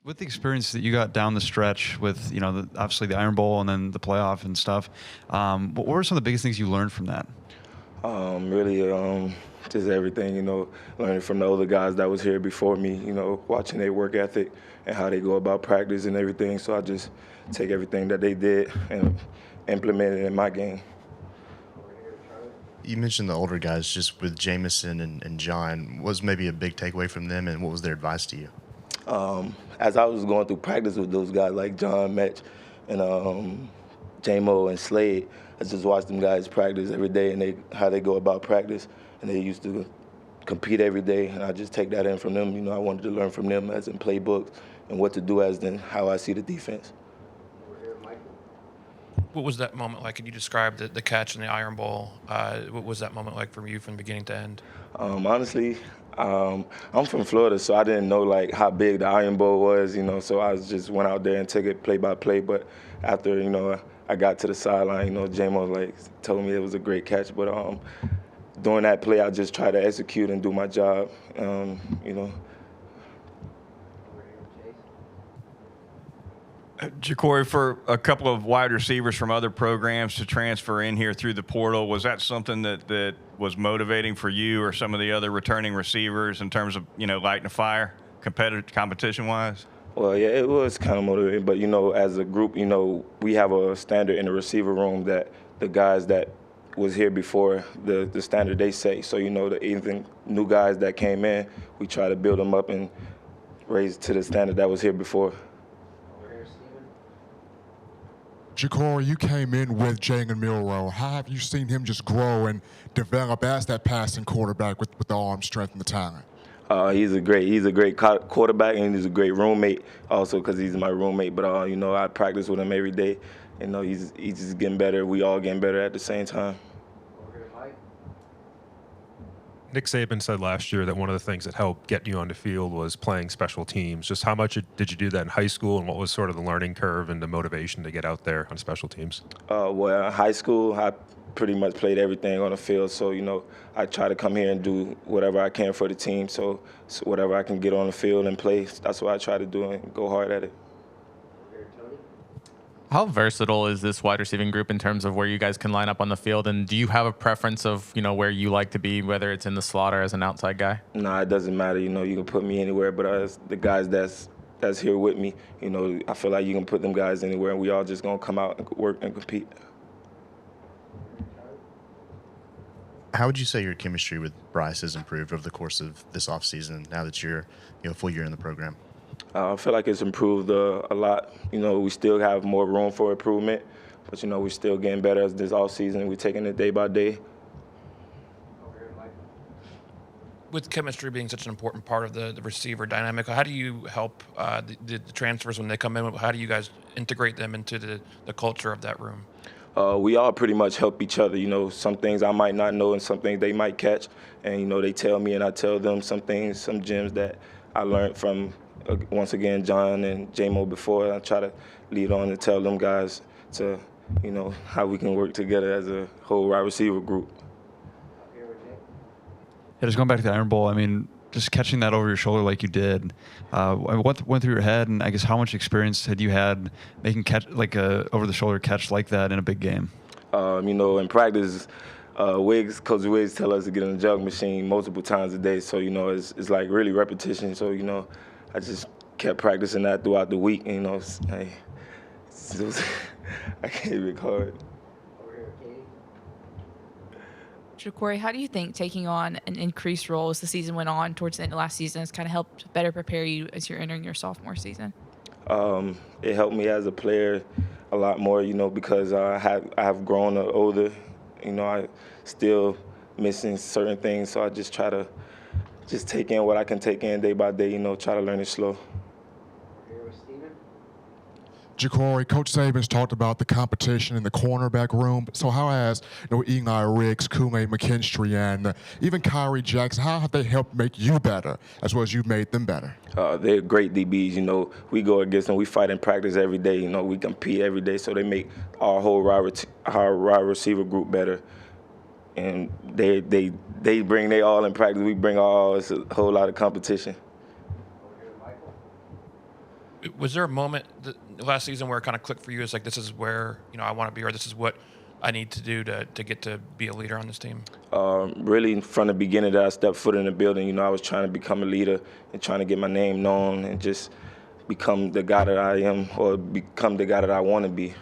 With the experience that you got down the stretch with, obviously the Iron Bowl and then the playoff and stuff, what were some of the biggest things you learned from that? Really, just everything, learning from the older guys that was here before me, watching their work ethic and how they go about practice and everything. So I just take everything that they did and implement it in my game. You mentioned the older guys, just with Jameson and John. What was maybe a big takeaway from them, and what was their advice to you? As I was going through practice with those guys like John, Metch, and J-Mo and Slade, I just watched them guys practice every day and how they go about practice. And they used to compete every day, and I just take that in from them. I wanted to learn from them as in playbooks and what to do as in how I see the defense. What was that moment like? Could you describe the catch in the Iron Bowl? What was that moment like for you from beginning to end? Honestly, I'm from Florida, so I didn't know like how big the Iron Bowl was. So I just went out there and took it play by play. But after I got to the sideline, J-Mo like told me it was a great catch. But during that play, I just tried to execute and do my job. Jacory, for a couple of wide receivers from other programs to transfer in here through the portal, was that something that was motivating for you or some of the other returning receivers in terms of, lighting a fire, competition-wise? Well, yeah, it was kind of motivating. But, as a group, we have a standard in the receiver room that the guys that was here before the standard they say. So, even new guys that came in, we try to build them up and raise to the standard that was here before. Jacory, you came in with Jalen Milroe. How have you seen him just grow and develop as that passing quarterback with the arm strength and the talent? He's a great quarterback, and he's a great roommate also because he's my roommate. But I practice with him every day. He's just getting better. We all getting better at the same time. Nick Saban said last year that one of the things that helped get you on the field was playing special teams. Just how much did you do that in high school, and what was sort of the learning curve and the motivation to get out there on special teams? Well, in high school, I pretty much played everything on the field. So, I try to come here and do whatever I can for the team. So whatever I can get on the field and play, that's what I try to do and go hard at it. How versatile is this wide receiving group in terms of where you guys can line up on the field? And do you have a preference of, where you like to be, whether it's in the slot or as an outside guy? Nah, it doesn't matter. You can put me anywhere. But as the guys that's here with me, I feel like you can put them guys anywhere, and we all just going to come out and work and compete. How would you say your chemistry with Bryce has improved over the course of this offseason now that you're a full year in the program? I feel like it's improved a lot. We still have more room for improvement, but, we're still getting better as this offseason. We're taking it day by day. With chemistry being such an important part of the receiver dynamic, how do you help the transfers when they come in? How do you guys integrate them into the culture of that room? We all pretty much help each other. Some things I might not know and some things they might catch. And, they tell me and I tell them some things, some gems that I learned from, once again, John and J-Mo before. I try to lead on and tell them guys to, how we can work together as a whole wide receiver group. Yeah, just going back to the Iron Bowl, just catching that over your shoulder like you did, what went through your head, and I guess how much experience had you had making catch like a over-the-shoulder catch like that in a big game? In practice, Coach Wiggs tell us to get in the jug machine multiple times a day, so it's like really repetition. So I just kept practicing that throughout the week. I can't even call it. Jacory, how do you think taking on an increased role as the season went on towards the end of last season has kind of helped better prepare you as you're entering your sophomore season? It helped me as a player a lot more, because I have grown older. I still missing certain things, so I just try to just take in what I can take in day by day, try to learn it slow. Jacory, Coach Saban's talked about the competition in the cornerback room. So how has Eli Riggs, Kume McKinstry, and even Kyrie Jackson, how have they helped make you better as well as you've made them better? They're great DBs. We go against them. We fight in practice every day. We compete every day. So they make our whole wide receiver group better. And they bring their all in practice. We bring our all. It's a whole lot of competition. Was there a moment last season where it kind of clicked for you? It's like, this is where, I want to be, or this is what I need to do to get to be a leader on this team? Really, from the beginning that I stepped foot in the building, I was trying to become a leader and trying to get my name known and just become the guy that I am, or become the guy that I want to be.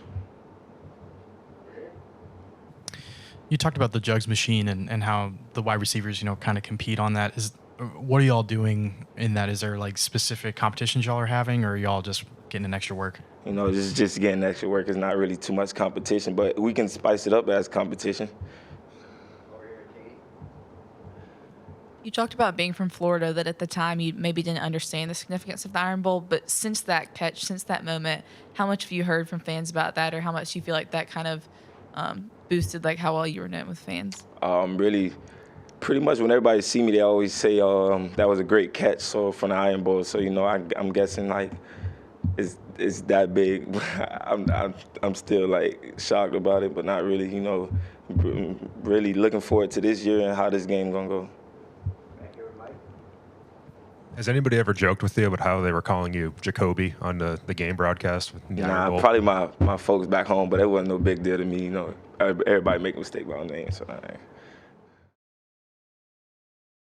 You talked about the jugs machine and how the wide receivers, kind of compete on that. What are y'all doing in that? Is there like specific competitions y'all are having, or are y'all just getting an extra work? This is just getting extra work. It's not really too much competition, but we can spice it up as competition. You talked about being from Florida, that at the time you maybe didn't understand the significance of the Iron Bowl, but since that catch, since that moment, how much have you heard from fans about that, or how much do you feel like that kind of boosted like how well you were known with fans? Really, pretty much when everybody see me, they always say that was a great catch. So from the Iron Bowl, so I'm guessing like it's that big. I'm still like shocked about it, but not really. Really looking forward to this year and how this game gonna go. Has anybody ever joked with you about how they were calling you Jacoby on the game broadcast? Nah, probably my folks back home, but it wasn't no big deal to me. Everybody make a mistake about names, so.